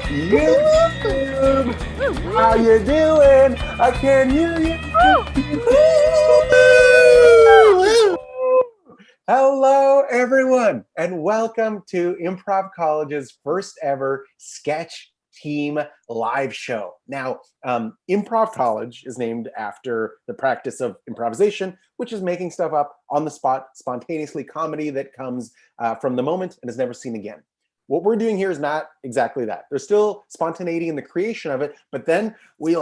YouTube, how you doing? I can hear you. Hello, everyone, and welcome to Improv College's first ever sketch team live show. Now, Improv College is named after the practice of improvisation, which is making stuff up on the spot, spontaneously, comedy that comes from the moment and is never seen again. What we're doing here is not exactly that. There's still spontaneity in the creation of it, but then we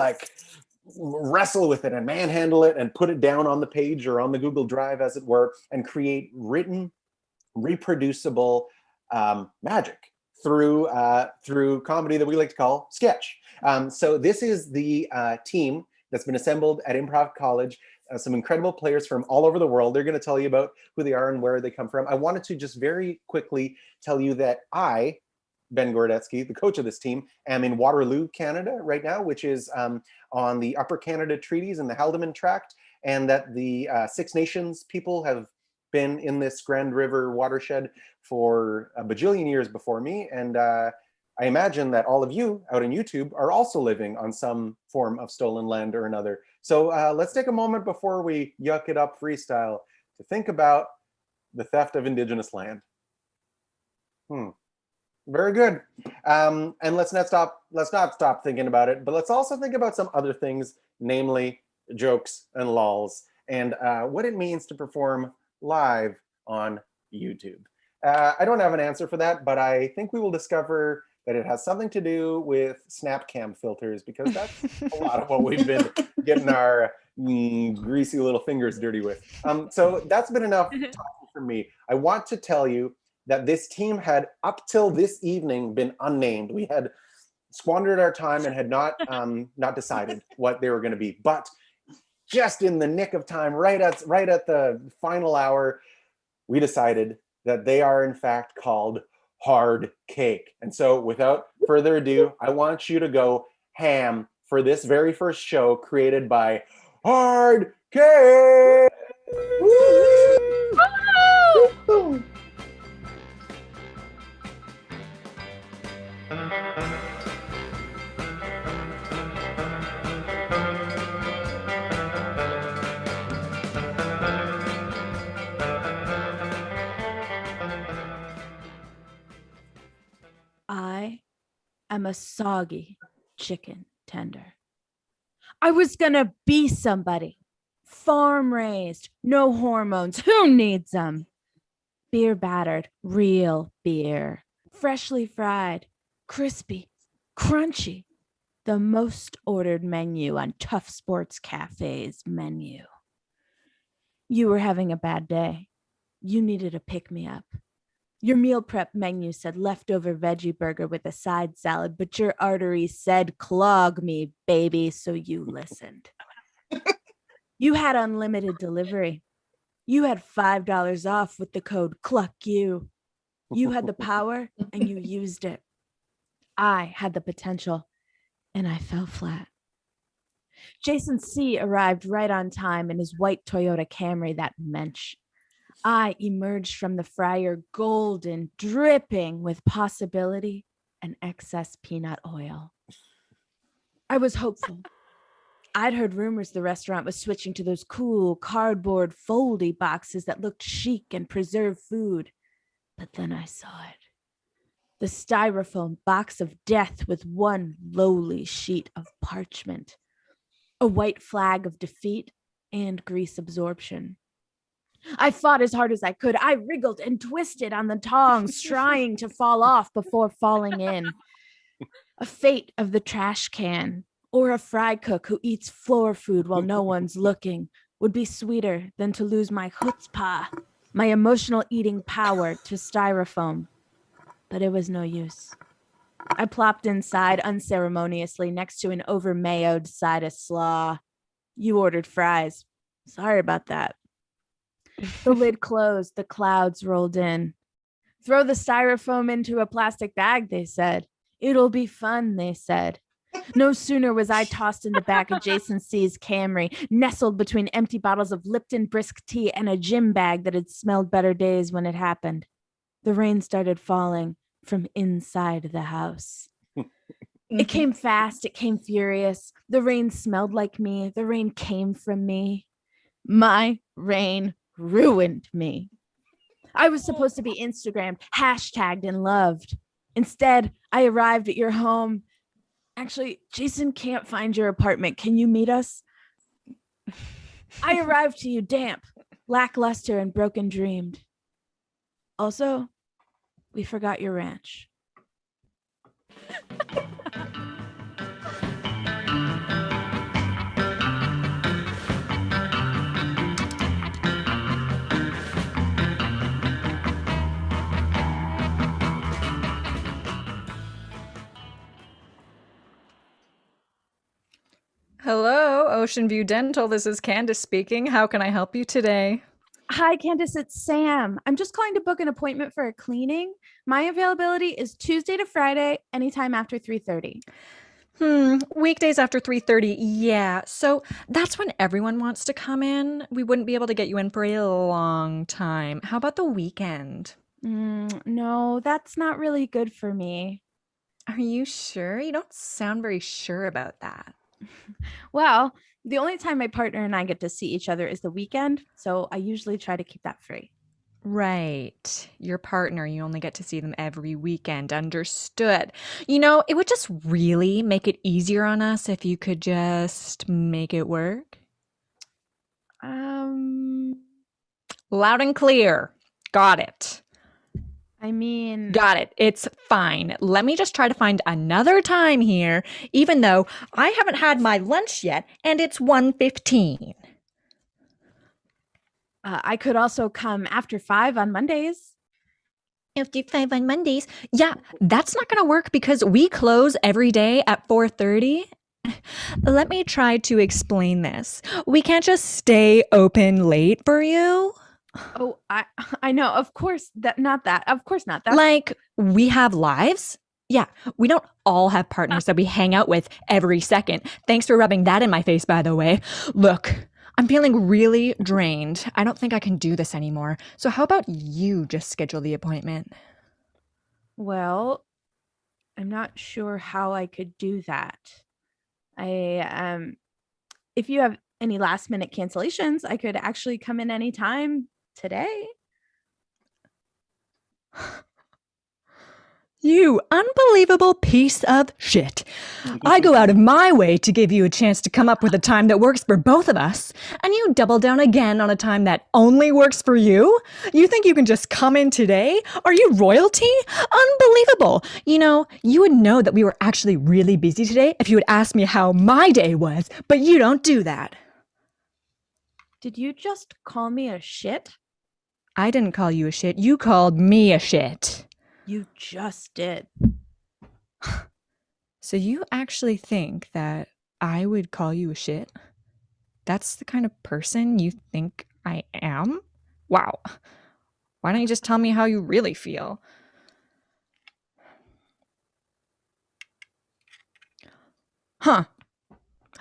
wrestle with it and manhandle it and put it down on the page or on the Google Drive, as it were, and create written, reproducible magic through comedy that we like to call sketch. So this is the team that's been assembled at Improv College. Some incredible players from all over the world. They're going to tell you about who they are and where they come from. I wanted to just very quickly tell you that I, Ben Gordetsky, the coach of this team, am in Waterloo, Canada right now, which is on the Upper Canada Treaties in the Haldimand Tract, and that the Six Nations people have been in this Grand River watershed for a bajillion years before me. And I imagine that all of you out on YouTube are also living on some form of stolen land or another. So let's take a moment before we yuck it up freestyle to think about the theft of Indigenous land. Very good. And let's not stop thinking about it, but let's also think about some other things, namely jokes and lols, and what it means to perform live on YouTube. I don't have an answer for that, but I think we will discover that it has something to do with Snapcam filters, because that's a lot of what we've been getting our greasy little fingers dirty with. So that's been enough talking from me. I want to tell you that this team had, up till this evening, been unnamed. We had squandered our time and had not decided what they were going to be. But just in the nick of time, right at the final hour, we decided that they are in fact called Hard Cake. And so without further ado, I want you to go ham for this very first show created by Hard Cake. Woo! I am a soggy chicken tender. I was gonna be somebody. Farm raised, no hormones. Who needs them? Beer battered, real beer. Freshly fried, crispy, crunchy. The most ordered menu on Tough Sports Cafe's menu. You were having a bad day. You needed a pick-me-up. Your meal prep menu said leftover veggie burger with a side salad, but your arteries said clog me, baby, so you listened. You had unlimited delivery. You had $5 off with the code CLUCKYOU. You had the power and you used it. I had the potential and I fell flat. Jason C arrived right on time in his white Toyota Camry, that mensch. I emerged from the fryer golden, dripping with possibility and excess peanut oil. I was hopeful. I'd heard rumors the restaurant was switching to those cool cardboard foldy boxes that looked chic and preserved food. But then I saw it. The styrofoam box of death with one lowly sheet of parchment. A white flag of defeat and grease absorption. I fought as hard as I could. I wriggled and twisted on the tongs, trying to fall off before falling in. A fate of the trash can, or a fry cook who eats floor food while no one's looking, would be sweeter than to lose my chutzpah, my emotional eating power, to styrofoam. But it was no use. I plopped inside unceremoniously next to an over-mayoed side of slaw. You ordered fries. Sorry about that. The lid closed, the clouds rolled in. Throw the styrofoam into a plastic bag, they said. It'll be fun, they said. No sooner was I tossed in the back of Jason C's Camry, nestled between empty bottles of Lipton brisk tea and a gym bag that had smelled better days when it happened. The rain started falling from inside the house. It came fast, it came furious. The rain smelled like me. The rain came from me. My rain ruined me. I was supposed to be Instagrammed, hashtagged, and loved. Instead, I arrived at your home. Actually, Jason can't find your apartment. Can you meet us? I arrived to you damp, lackluster, and broken dreamed. Also, we forgot your ranch. Hello, Ocean View Dental. This is Candice speaking. How can I help you today? Hi, Candice, it's Sam. I'm just calling to book an appointment for a cleaning. My availability is Tuesday to Friday, anytime after 3:30. Weekdays after 3:30. Yeah. So that's when everyone wants to come in. We wouldn't be able to get you in for a long time. How about the weekend? No, that's not really good for me. Are you sure? You don't sound very sure about that. Well, the only time my partner and I get to see each other is the weekend, so I usually try to keep that free. Right. Your partner, you only get to see them every weekend. Understood. You know, it would just really make it easier on us if you could just make it work. Um, Loud and clear. Got it. I mean, Got it. It's fine. Let me just try to find another time here, even though I haven't had my lunch yet and it's 1:15. I could also come after 5 on Mondays. After 5 on Mondays. Yeah, that's not going to work because we close every day at 4:30. Let me try to explain this. We can't just stay open late for you. Oh, I know. Of course, not that. Of course not. That's Like, we have lives? Yeah, we don't all have partners that we hang out with every second. Thanks for rubbing that in my face, by the way. Look, I'm feeling really drained. I don't think I can do this anymore. So how about you just schedule the appointment? Well, I'm not sure how I could do that. I if you have any last minute cancellations, I could actually come in anytime today. You unbelievable piece of shit. I go out of my way to give you a chance to come up with a time that works for both of us, and you double down again on a time that only works for you? You think you can just come in today? Are you royalty? Unbelievable. You know, you would know that we were actually really busy today if you had asked me how my day was, but you don't do that. Did you just call me a shit? I didn't call you a shit. You called me a shit. You just did. So you actually think that I would call you a shit? That's the kind of person you think I am? Wow. Why don't you just tell me how you really feel? Huh.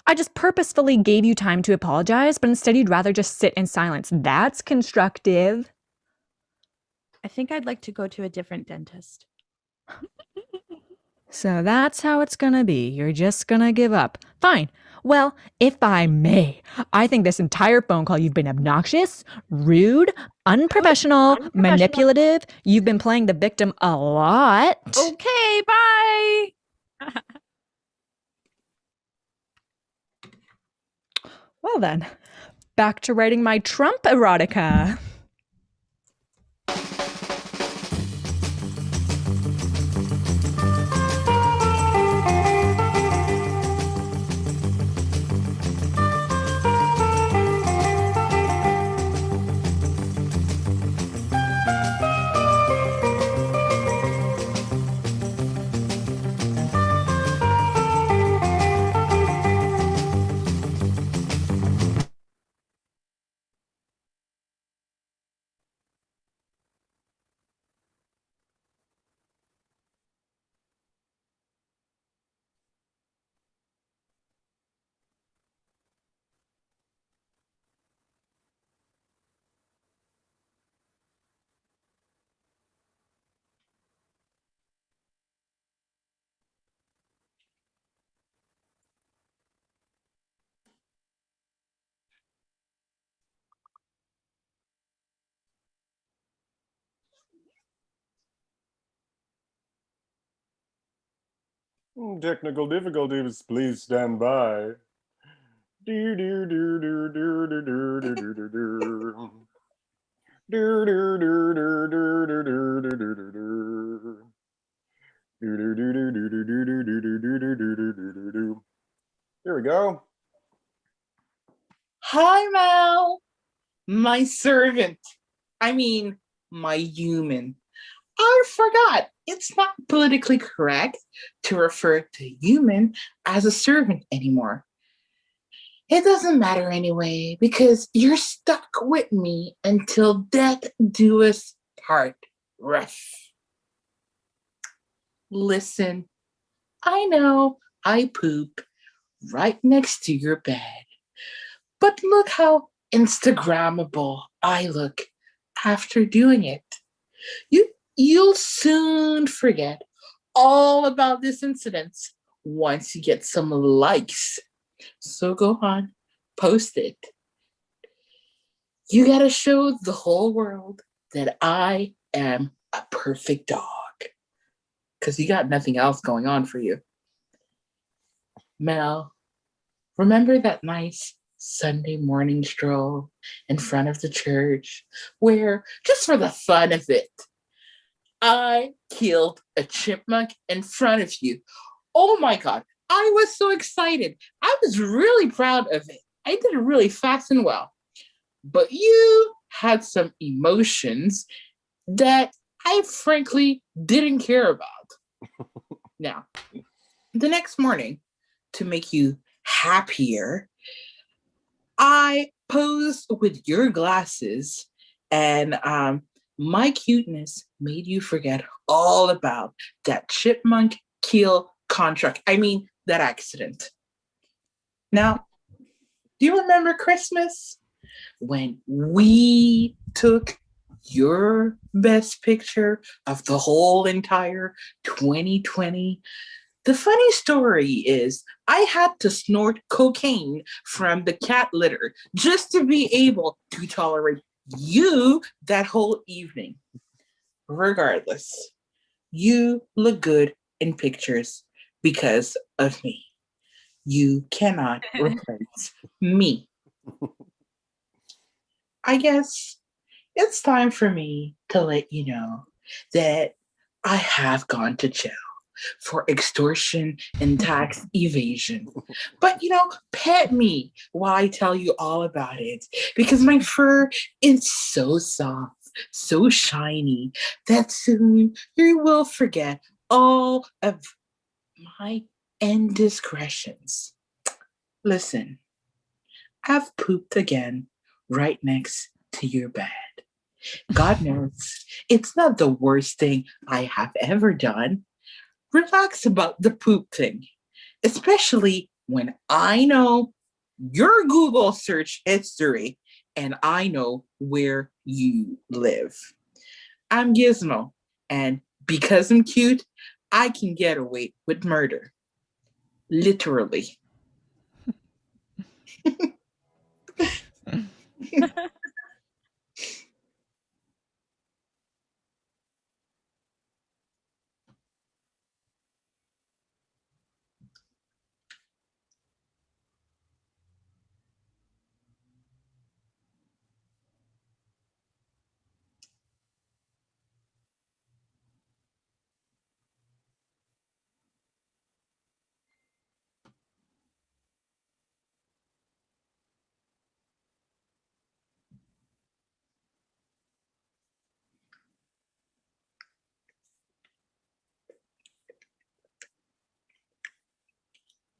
I just purposefully gave you time to apologize, but instead you'd rather just sit in silence. That's constructive. I think I'd like to go to a different dentist. So that's how it's gonna be. You're just gonna give up. Fine. Well, if I may, I think this entire phone call you've been obnoxious, rude, unprofessional, manipulative. You've been playing the victim a lot. Okay, bye. Well then, back to writing my Trump erotica. Technical difficulties, please stand by. Do do do do do do do do do do do. Do do do do do do do do do do do. Do do do do do do do do do do do do do do do do. Here we go. Hi, Mal. My servant. I mean, my human. I forgot. It's not politically correct to refer to human as a servant anymore. It doesn't matter anyway, because you're stuck with me until death do us part. Rough. Listen, I know I poop right next to your bed, but look how Instagrammable I look after doing it. You'll soon forget all about this incident once you get some likes. So go on, post it. You gotta show the whole world that I am a perfect dog. Because you got nothing else going on for you. Mel, remember that nice Sunday morning stroll in front of the church where, just for the fun of it, I killed a chipmunk in front of you? Oh my God, I was so excited. I was really proud of it. I did it really fast and well. But you had some emotions that I frankly didn't care about. Now, the next morning, to make you happier, I posed with your glasses, and my cuteness made you forget all about that chipmunk kill contract. I mean, that accident. Now, do you remember Christmas when we took your best picture of the whole entire 2020? The funny story is I had to snort cocaine from the cat litter just to be able to tolerate you that whole evening. Regardless, you look good in pictures because of me. You cannot replace me. I guess it's time for me to let you know that I have gone to jail for extortion and tax evasion. But pet me while I tell you all about it, because my fur is so soft, so shiny, that soon you will forget all of my indiscretions. Listen, I've pooped again right next to your bed. God knows it's not the worst thing I have ever done. Relax about the poop thing, especially when I know your Google search history and I know where you live. I'm Gizmo, and because I'm cute, I can get away with murder. Literally.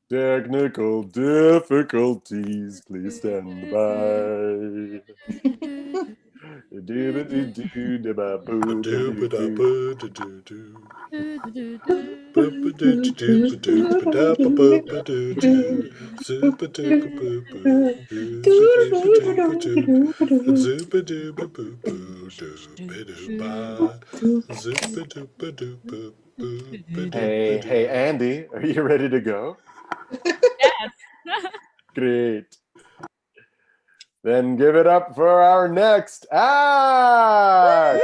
Technical difficulties, please stand by. Hey, Andy, are you ready to go? Yes. Great. Then give it up for our next act.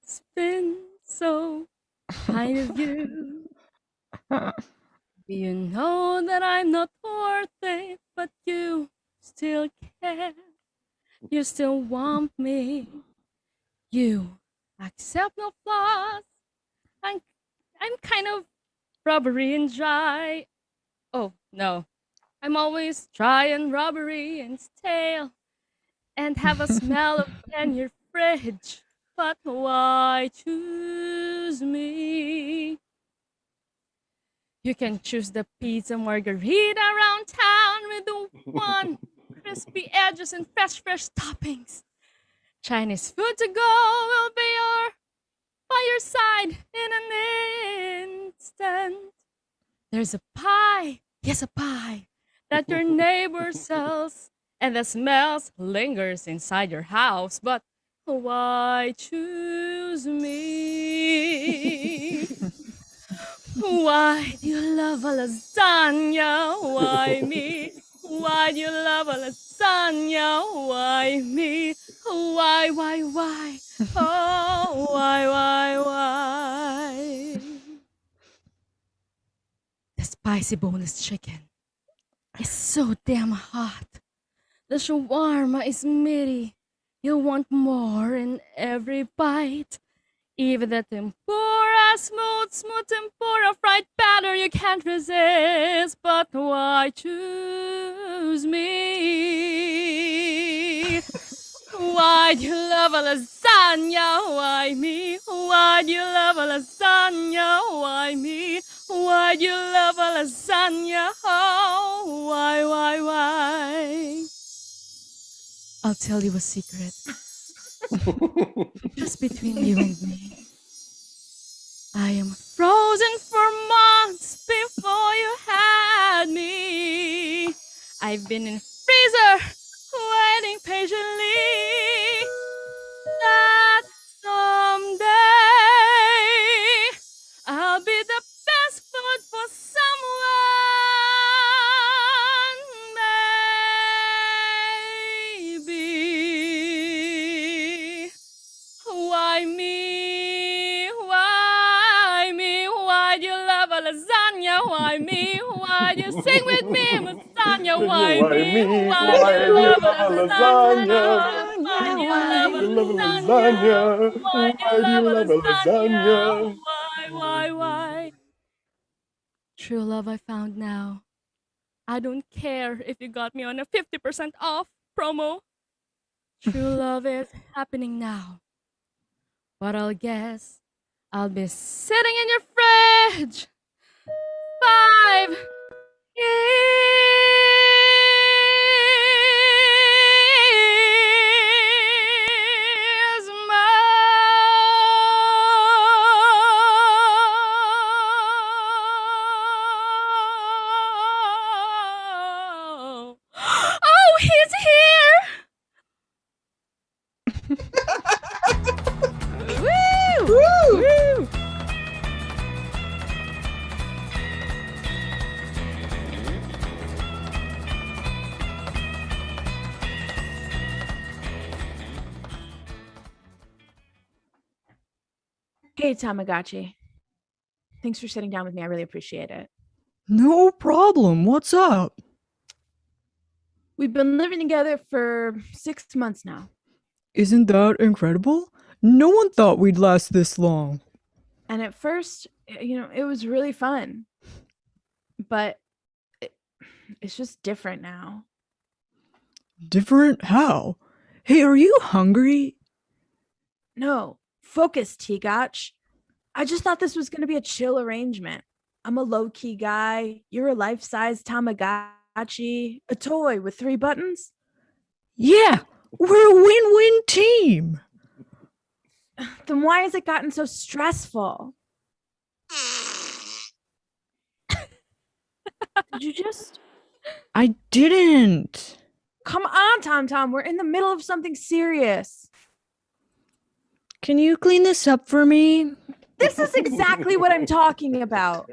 It's been so kind of you. You know that I'm not worth it, but you still care. You still want me. You accept no flaws. I'm, I'm kind of rubbery and dry. Oh, no. I'm always dry and rubbery and stale and have a smell of 10-year fridge. But why choose me? You can choose the pizza margarita around town with the one crispy edges and fresh toppings. Chinese food to go will be by your side in an instant. There's a pie, yes, a pie, that your neighbor sells, and the smells lingers inside your house. But why choose me? Why do you love a lasagna? Why me? Why do you love a lasagna? Why me? Why? Oh, why? The spicy boneless chicken is so damn hot. The shawarma is meaty. You want more in every bite. Even the tempura, smooth tempura, fried batter, you can't resist. But why choose me? Why do you love a lasagna? Why me? Why do you love a lasagna? Why me? Why do you love a lasagna? Oh, why? I'll tell you a secret. Just between you and me. I am frozen for months before you had me. I've been in freezer, waiting patiently. That someday I'll be the best food for someone. Maybe. Why me? Why do you love a lasagna? Why me? Why do you sing with me, lasagna? Why me? Why do you love a lasagna? Why do you love a lasagna? Why do you love a lasagna? Why? True love I found now. I don't care if you got me on a 50% off promo. True love is happening now. But I'll guess I'll be sitting in your fridge 5 years more. Oh, he's here! Woo! Hey, Tamagotchi. Thanks for sitting down with me. I really appreciate it. No problem. What's up? We've been living together for 6 months now. Isn't that incredible? No one thought we'd last this long. And at first, it was really fun. But it's just different now. Different how? Hey, are you hungry? No, focus, T-Gotch. I just thought this was going to be a chill arrangement. I'm a low-key guy. You're a life-size Tamagotchi. A toy with 3 buttons. Yeah, we're a win-win team. Then why has it gotten so stressful? Did you just... I didn't. Come on, Tom. We're in the middle of something serious. Can you clean this up for me? This is exactly what I'm talking about.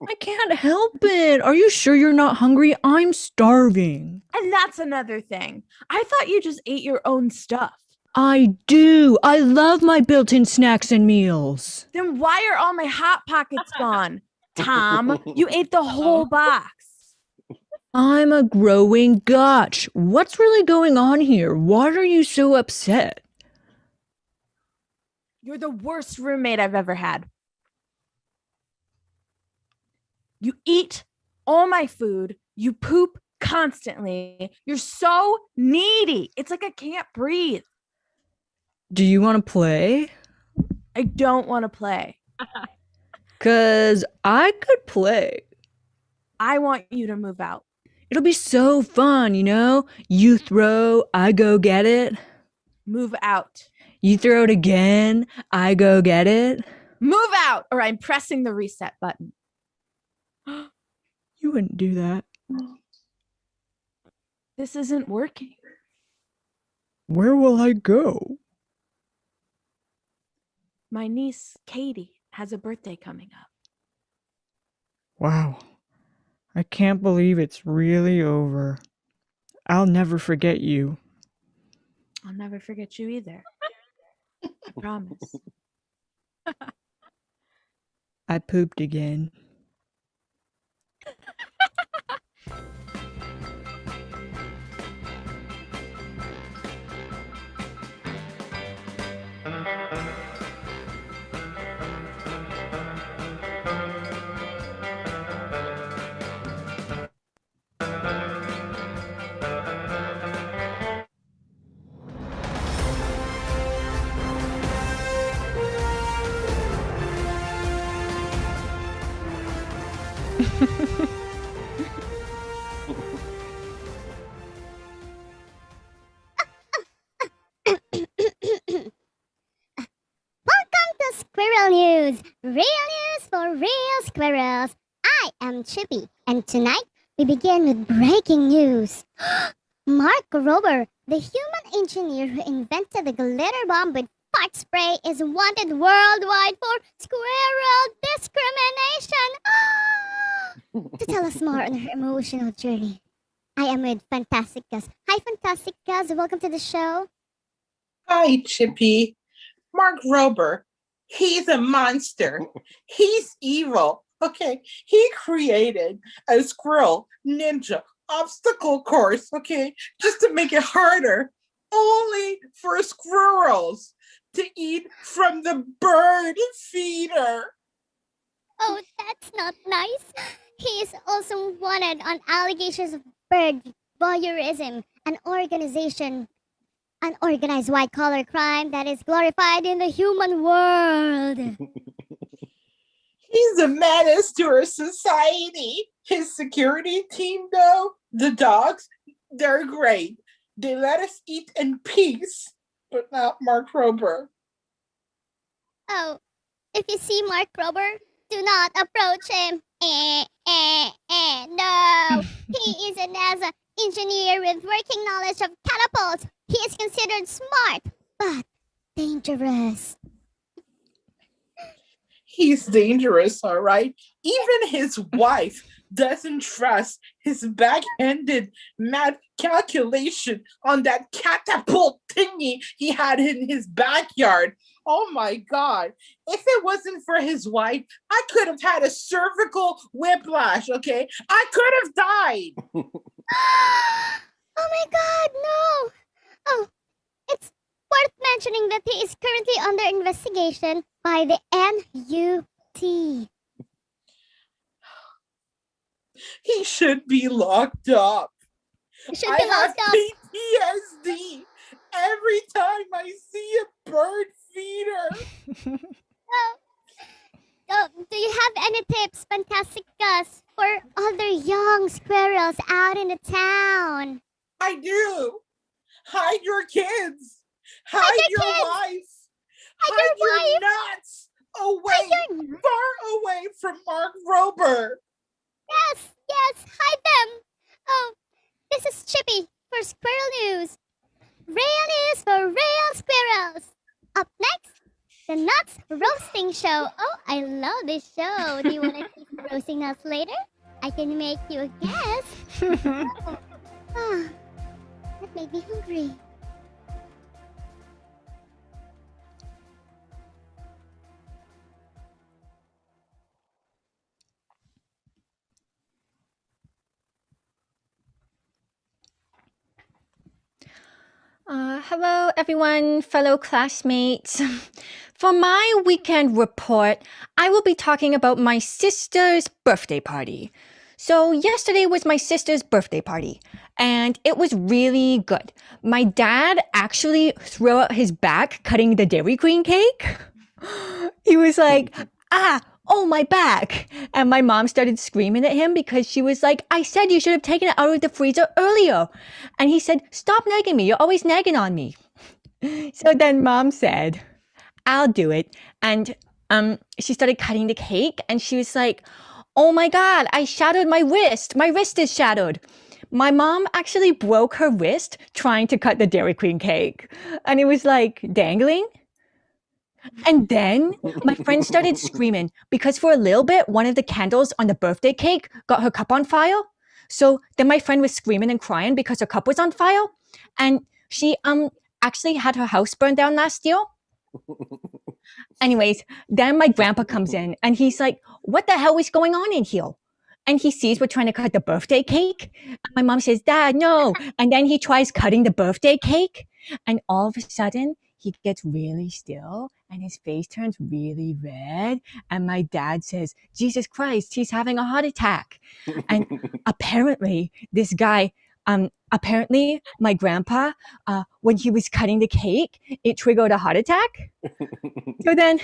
I can't help it. Are you sure you're not hungry? I'm starving. And that's another thing. I thought you just ate your own stuff. I do. I love my built-in snacks and meals. Then why are all my Hot Pockets gone? Tom, you ate the whole box. I'm a growing gotch. What's really going on here? Why are you so upset? You're the worst roommate I've ever had. You eat all my food. You poop constantly. You're so needy. It's like I can't breathe. Do you want to play? I don't want to play. 'Cause I could play. I want you to move out. It'll be so fun, you know? You throw, I go get it. Move out. You throw it again, I go get it. Move out, or I'm pressing the reset button. You wouldn't do that. This isn't working. Where will I go? My niece, Katie, has a birthday coming up. Wow. I can't believe it's really over. I'll never forget you. I'll never forget you either. I promise. I pooped again. Welcome to Squirrel News. Real news for real squirrels. I am Chippy, and tonight we begin with breaking news. Mark Rober, the human engineer who invented the glitter bomb with fart spray, is wanted worldwide for squirrel discrimination. To tell us more on her emotional journey, I am with Fantastic Gus. Hi, Fantastic Gus. Welcome to the show. Hi, Chippy. Mark Rober, he's a monster. He's evil. Okay, he created a squirrel ninja obstacle course, okay, just to make it harder, only for squirrels to eat from the bird feeder. Oh, that's not nice. He is also wanted on allegations of bird voyeurism, an organized white-collar crime that is glorified in the human world. He's a menace to our society. His security team, though, the dogs, they're great. They let us eat in peace, but not Mark Rober. Oh, if you see Mark Rober, do not approach him. No. He is a NASA engineer with working knowledge of catapults. He is considered smart, but dangerous. He's dangerous, all right? Even his wife doesn't trust his backhanded math calculation on that catapult thingy he had in his backyard. Oh my God. If it wasn't for his wife, I could have had a cervical whiplash, okay? I could have died. Oh my God, no. Oh, it's worth mentioning that he is currently under investigation by the NUT. He should be locked up. He should I be have locked up. PTSD every time I see a bird feeder. Do you have any tips, Fantastic Gus, for other young squirrels out in the town? I do. Hide your kids. Hide your your kids. wife. Hide your wife. nuts away, Hide your- far away from Mark Rober. Yes, hide them. Oh, this is Chippy for Squirrel News. Real news for real squirrels. Up next, The Nuts Roasting Show. Oh, I love this show. Do you want to keep roasting nuts later? I can make you a guest. Ah, that made me hungry. Hello, everyone, fellow classmates. For my weekend report, I will be talking about my sister's birthday party. So, yesterday was my sister's birthday party, and it was really good. My dad actually threw out his back cutting the Dairy Queen cake. He was like, oh, my back. And my mom started screaming at him because she was like, I said you should have taken it out of the freezer earlier. And he said, stop nagging me. You're always nagging on me. So then mom said, I'll do it. And she started cutting the cake and she was like, oh my God, I shattered my wrist. My wrist is shattered. My mom actually broke her wrist trying to cut the Dairy Queen cake. And it was like dangling. And then my friend started screaming because for a little bit, one of the candles on the birthday cake got her cup on fire. So then my friend was screaming and crying because her cup was on fire. And she actually had her house burned down last year. Anyways, then my grandpa comes in and he's like, what the hell is going on in here? And he sees we're trying to cut the birthday cake. And my mom says, Dad, no. And then he tries cutting the birthday cake. And all of a sudden, he gets really still and his face turns really red. And my dad says, Jesus Christ, he's having a heart attack. And apparently, this guy, apparently my grandpa, when he was cutting the cake, it triggered a heart attack. So then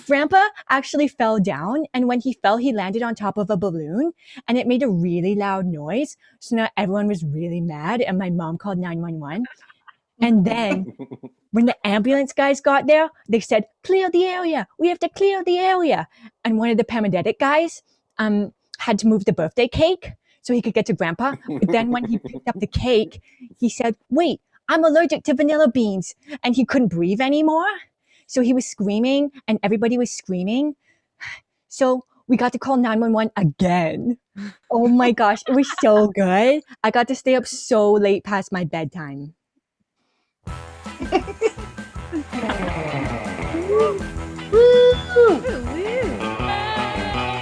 grandpa actually fell down. And when he fell, he landed on top of a balloon and it made a really loud noise. So now everyone was really mad and my mom called 911. And then when the ambulance guys got there, they said, clear the area. We have to clear the area. And one of the paramedic guys had to move the birthday cake so he could get to grandpa. But then when he picked up the cake, he said, wait, I'm allergic to vanilla beans. And he couldn't breathe anymore. So he was screaming and everybody was screaming. So we got to call 911 again. Oh my gosh, it was so good. I got to stay up so late past my bedtime.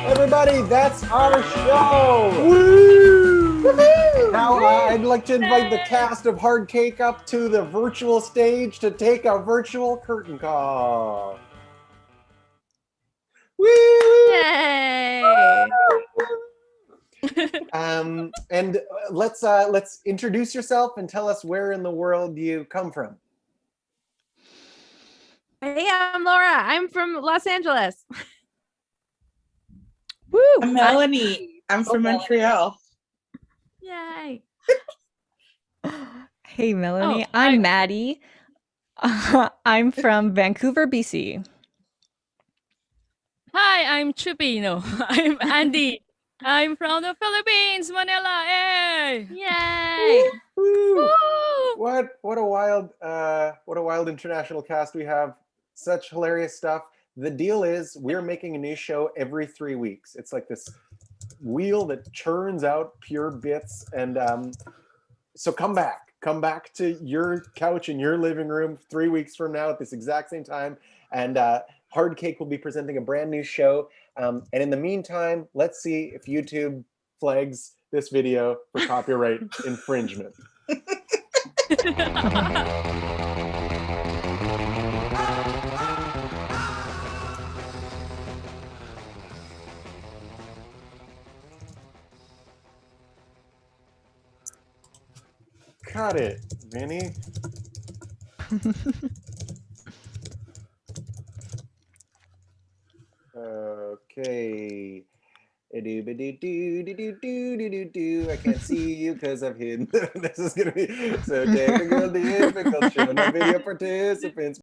Everybody, that's our show. Woo! Now I'd like to invite the cast of Hard Cake up to the virtual stage to take a virtual curtain call. Woo! Yay! And let's introduce yourself and tell us where in the world you come from. Hey, I'm Laura. I'm from Los Angeles. Woo! I'm Melanie. I'm from Montreal. Yay. Hey, Melanie. Oh, I'm Maddie. I'm from Vancouver, BC. Hi, I'm Chippy. No, I'm Andy. I'm from the Philippines, Manila. Hey! Yay. Woo! Woo! What a wild international cast we have. Such hilarious stuff. The deal is we're making a new show every 3 weeks. It's like this wheel that churns out pure bits. And so come back to your couch in your living room 3 weeks from now at this exact same time. And Hard Cake will be presenting a brand new show. And in the meantime, let's see if YouTube flags this video for copyright infringement. Cut it, Vinny. Okay. I can't see you because I've hidden. This is gonna be so technical, difficult. Show no video participants.